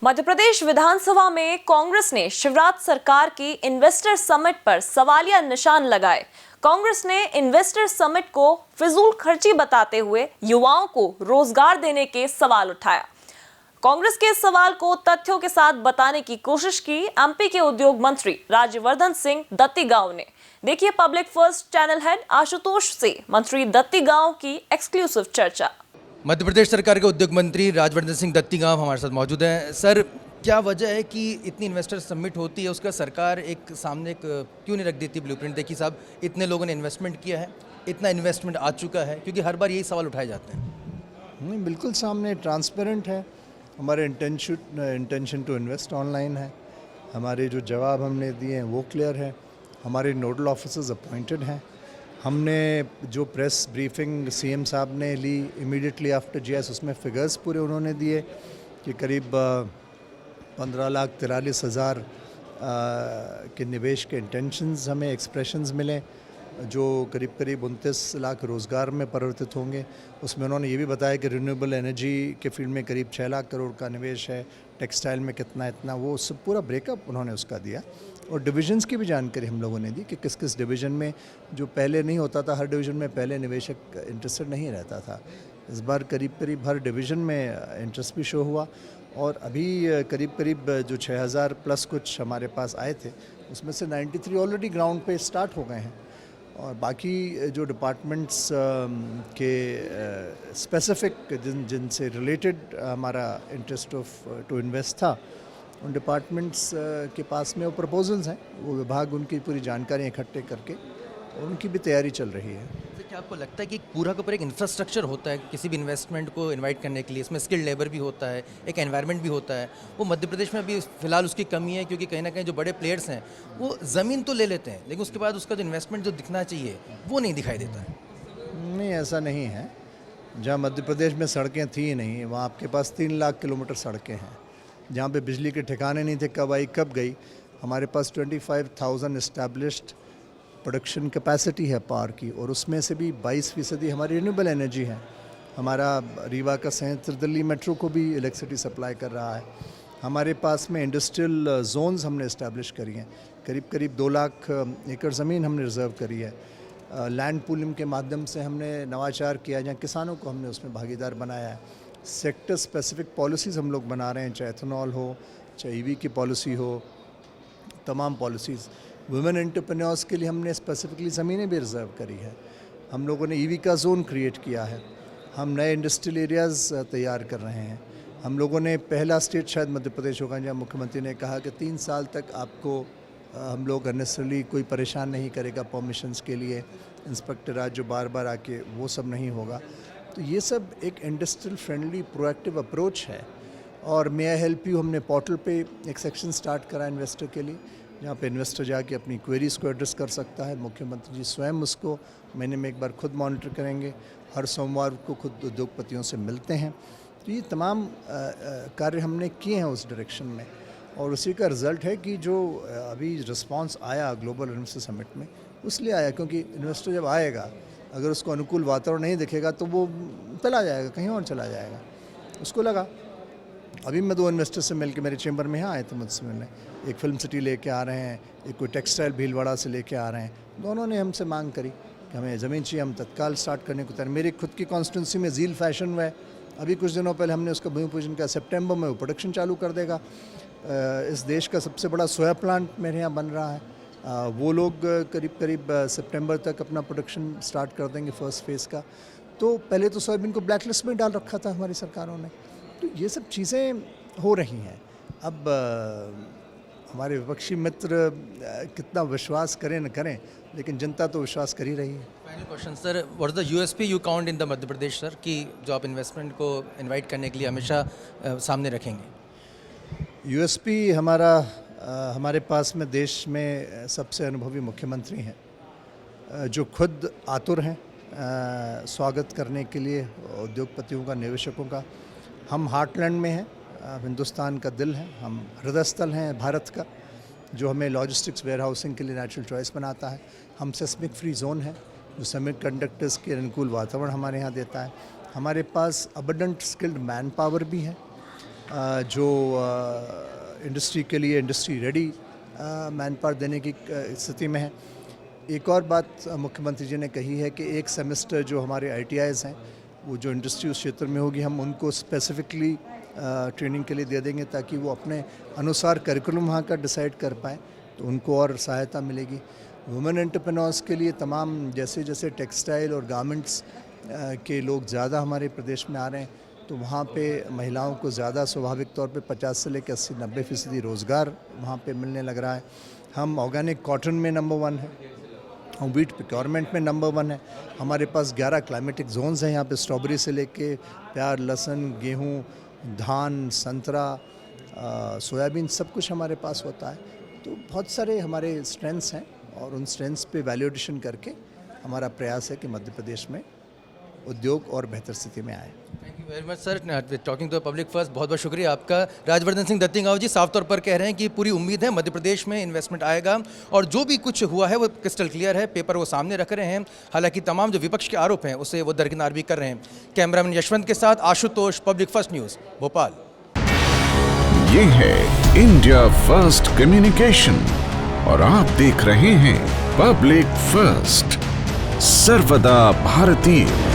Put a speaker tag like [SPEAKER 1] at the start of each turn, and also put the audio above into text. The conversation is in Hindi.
[SPEAKER 1] मध्य प्रदेश विधानसभा में कांग्रेस ने शिवराज सरकार की इन्वेस्टर समिट पर सवालिया निशान लगाए। कांग्रेस ने इन्वेस्टर समिट को फिजूल खर्ची बताते हुए युवाओं को रोजगार देने के सवाल उठाया। कांग्रेस के सवाल को तथ्यों के साथ बताने की कोशिश की एमपी के उद्योग मंत्री राज्यवर्धन सिंह दत्तीगांव ने। देखिए public first channel head Ashutosh से मंत्री दत्तीगांव की एक्सक्लूसिव चर्चा।
[SPEAKER 2] मध्य प्रदेश सरकार के उद्योग मंत्री राज्यवर्धन सिंह दत्तीगांव हमारे साथ मौजूद हैं। सर, क्या वजह है कि इतनी इन्वेस्टर समिट होती है, उसका सरकार एक सामने एक क्यों नहीं रख देती ब्लूप्रिंट? देखिए साहब, इतने लोगों ने इन्वेस्टमेंट किया है, इतना इन्वेस्टमेंट आ चुका है, क्योंकि हर बार यही सवाल उठाए जाते हैं।
[SPEAKER 3] नहीं, बिल्कुल सामने ट्रांसपेरेंट है। हमारे इंटेंशन टू इन्वेस्ट ऑनलाइन है। हमारे जो जवाब हमने दिए हैं वो क्लियर है। हमारे नोडल ऑफिसर्स अपॉइंटेड हैं। हमने जो प्रेस ब्रीफिंग सीएम साहब ने ली इमीडिएटली आफ्टर जीएस, उसमें फिगर्स पूरे उन्होंने दिए कि करीब 15,43,000 के निवेश के इंटेंशंस हमें एक्सप्रेशंस मिले, जो करीब 29 लाख रोज़गार में परिवर्तित होंगे। उसमें उन्होंने ये भी बताया कि रिन्यूएबल एनर्जी के फील्ड में करीब 6 लाख करोड़ का निवेश है, टेक्सटाइल में कितना इतना, वो सब पूरा ब्रेकअप उन्होंने उसका दिया। और डिविजन्स की भी जानकारी हम लोगों ने दी कि किस किस डिवीज़न में, जो पहले नहीं होता था, हर डिवीज़न में पहले निवेशक इंटरेस्टेड नहीं रहता था। इस बार करीब हर डिवीज़न में इंटरेस्ट भी शो हुआ। और अभी करीब जो 6,000 प्लस कुछ हमारे पास आए थे, उसमें से 93 ऑलरेडी ग्राउंड पे स्टार्ट हो गए हैं। और बाकी जो डिपार्टमेंट्स के स्पेसिफिक जिनसे रिलेटेड हमारा इंटरेस्ट टू इन्वेस्ट था, उन डिपार्टमेंट्स के पास में वो प्रपोजल्स हैं, वो विभाग उनकी पूरी जानकारी इकट्ठे करके और उनकी भी तैयारी चल रही है।
[SPEAKER 2] तो क्या आपको लगता है कि पूरा का पूरा एक इंफ्रास्ट्रक्चर होता है किसी भी इन्वेस्टमेंट को इनवाइट करने के लिए? इसमें स्किल्ड लेबर भी होता है, एक एनवायरनमेंट भी होता है। वो मध्य प्रदेश में अभी फ़िलहाल उसकी कमी है, क्योंकि कहीं ना कहीं जो बड़े प्लेयर्स हैं वो ज़मीन तो ले लेते हैं, लेकिन उसके बाद उसका जो इन्वेस्टमेंट जो दिखना चाहिए वो नहीं दिखाई देता है।
[SPEAKER 3] नहीं, ऐसा नहीं है। जहाँ मध्य प्रदेश में सड़कें थी ही नहीं, वहाँ आपके पास 3 लाख किलोमीटर सड़कें हैं। जहाँ पे बिजली के ठिकाने नहीं थे, कब आई कब गई। हमारे पास 25,000 इस्टेब्लिश्ड प्रोडक्शन कैपेसिटी है पावर की, और उसमें से भी 22% हमारी रिन्यूएबल एनर्जी है। हमारा रीवा का संयंत्र दिल्ली मेट्रो को भी इलेक्ट्रिसिटी सप्लाई कर रहा है। हमारे पास में इंडस्ट्रियल जोन्स हमने इस्टेब्लिश करी हैं। करीब 2 लाख एकड़ ज़मीन हमने रिज़र्व करी है। लैंड पूलिंग के माध्यम से हमने नवाचार किया, जहाँ किसानों को हमने उसमें भागीदार बनाया है। सेक्टर स्पेसिफिक पॉलिसीज़ हम लोग बना रहे हैं, चाहे एथेनॉल हो, चाहे ईवी की पॉलिसी हो, तमाम पॉलिसीज़। वुमेन एंटरप्रेन्योर्स के लिए हमने स्पेसिफिकली ज़मीनें भी रिज़र्व करी है। हम लोगों ने ईवी का जोन क्रिएट किया है। हम नए इंडस्ट्रियल एरियाज़ तैयार कर रहे हैं। हम लोगों ने पहला स्टेट शायद मध्य प्रदेश होगा जहाँ मुख्यमंत्री ने कहा कि 3 साल तक आपको हम लोग अननेसेसरली कोई परेशान नहीं करेगा परमिशंस के लिए, इंस्पेक्टर आज जो बार आके, वो सब नहीं होगा। तो ये सब एक इंडस्ट्रियल फ्रेंडली प्रोएक्टिव अप्रोच है। और मे आई हेल्प यू, हमने पोर्टल पे एक सेक्शन स्टार्ट करा इन्वेस्टर के लिए, जहाँ पे इन्वेस्टर जाके अपनी क्वेरीज को एड्रेस कर सकता है। मुख्यमंत्री जी स्वयं उसको महीने में एक बार खुद मॉनिटर करेंगे। हर सोमवार को खुद उद्योगपतियों से मिलते हैं। तो ये तमाम कार्य हमने किए हैं उस डायरेक्शन में, और उसी का रिज़ल्ट है कि जो अभी रिस्पांस आया ग्लोबल इन्वेस्टर समिट में, उसलिए आया क्योंकि इन्वेस्टर जब आएगा, अगर उसको अनुकूल वातावरण नहीं दिखेगा तो वो चला जाएगा, कहीं और चला जाएगा। उसको लगा। अभी मैं 2 इन्वेस्टर से मिलके मेरे चैम्बर में यहाँ आए थे मुझसे मिलने। एक फिल्म सिटी लेके आ रहे हैं, एक कोई टेक्सटाइल भीलवाड़ा से लेके आ रहे हैं। दोनों ने हमसे मांग करी कि हमें ज़मीन चाहिए, हम तत्काल स्टार्ट करने को तैयार। मेरी खुद की कॉन्स्टिट्यूंसी में झील फैशन है, अभी कुछ दिनों पहले हमने उसका भूमि पूजन किया। सितंबर में वो प्रोडक्शन चालू कर देगा। इस देश का सबसे बड़ा सोया प्लांट मेरे यहाँ बन रहा है। वो लोग करीब सितंबर तक अपना प्रोडक्शन स्टार्ट कर देंगे फर्स्ट फेज़ का। तो पहले तो सोयाबीन को ब्लैक लिस्ट में डाल रखा था हमारी सरकारों ने। तो ये सब चीज़ें हो रही हैं। अब हमारे विपक्षी मित्र कितना विश्वास करें न करें, लेकिन जनता तो विश्वास कर ही रही है।
[SPEAKER 2] Final question sir, what is the USP you count in the Madhya Pradesh sir, कि जो आप इन्वेस्टमेंट को इनवाइट करने के लिए हमेशा सामने रखेंगे?
[SPEAKER 3] यूएसपी हमारे पास में देश में सबसे अनुभवी मुख्यमंत्री हैं, जो खुद आतुर हैं स्वागत करने के लिए उद्योगपतियों का, निवेशकों का। हम हार्टलैंड में हैं, हिंदुस्तान का दिल है, हम हृदय स्थल हैं भारत का, जो हमें लॉजिस्टिक्स वेयर हाउसिंग के लिए नेचुरल चॉइस बनाता है। हम सेस्मिक फ्री जोन है, जो सेमीकंडक्टर्स के अनुकूल वातावरण हमारे यहाँ देता है। हमारे पास अबंडेंट स्किल्ड मैन पावर भी है। जो इंडस्ट्री के लिए इंडस्ट्री रेडी मैन पावर देने की स्थिति में है। एक और बात मुख्यमंत्री जी ने कही है कि एक सेमेस्टर जो हमारे ITIs हैं वो जो इंडस्ट्री उस क्षेत्र में होगी, हम उनको स्पेसिफिकली ट्रेनिंग के लिए दे देंगे ताकि वो अपने अनुसार करिकुलम वहाँ का डिसाइड कर पाएँ, तो उनको और सहायता मिलेगी। वुमेन एंटरप्रेन्योर्स के लिए तमाम जैसे जैसे टेक्सटाइल और गारमेंट्स के लोग ज़्यादा हमारे प्रदेश में आ रहे हैं, तो वहाँ पे महिलाओं को ज़्यादा स्वाभाविक तौर पे 50 से लेकर 80-90% रोज़गार वहाँ पे मिलने लग रहा है। हम ऑर्गेनिक कॉटन में नंबर 1 है, हम वीट प्रोक्योरमेंट में नंबर 1 है। हमारे पास 11 क्लाइमेटिक जोन्स हैं यहाँ पे, स्ट्रॉबेरी से लेके प्याज, लहसुन, गेहूँ, धान, संतरा, सोयाबीन, सब कुछ हमारे पास होता है। तो बहुत सारे हमारे स्ट्रेंथ्स हैं और उन स्ट्रेंथ्स पे वैल्यू एडिशन करके हमारा प्रयास है कि मध्य प्रदेश में उद्योग और बेहतर स्थिति में आए।
[SPEAKER 2] Thank you very much sir, talking to public first. बहुत बहुत शुक्रिया आपका। राजवर्धन सिंह दत्तीगांव जी साफ तौर पर कह रहे हैं कि पूरी उम्मीद है मध्य प्रदेश में इन्वेस्टमेंट आएगा और जो भी कुछ हुआ है वो क्रिस्टल क्लियर है, पेपर वो सामने रख रहे हैं। हालांकि तमाम जो विपक्ष के आरोप हैं उसे वो दरकिनार भी कर रहे हैं। कैमरामैन यशवंत के साथ Ashutosh, public first news, Bhopal.
[SPEAKER 4] ये है इंडिया फर्स्ट कम्युनिकेशन और आप देख रहे हैं पब्लिक फर्स्ट, सर्वदा भारतीय।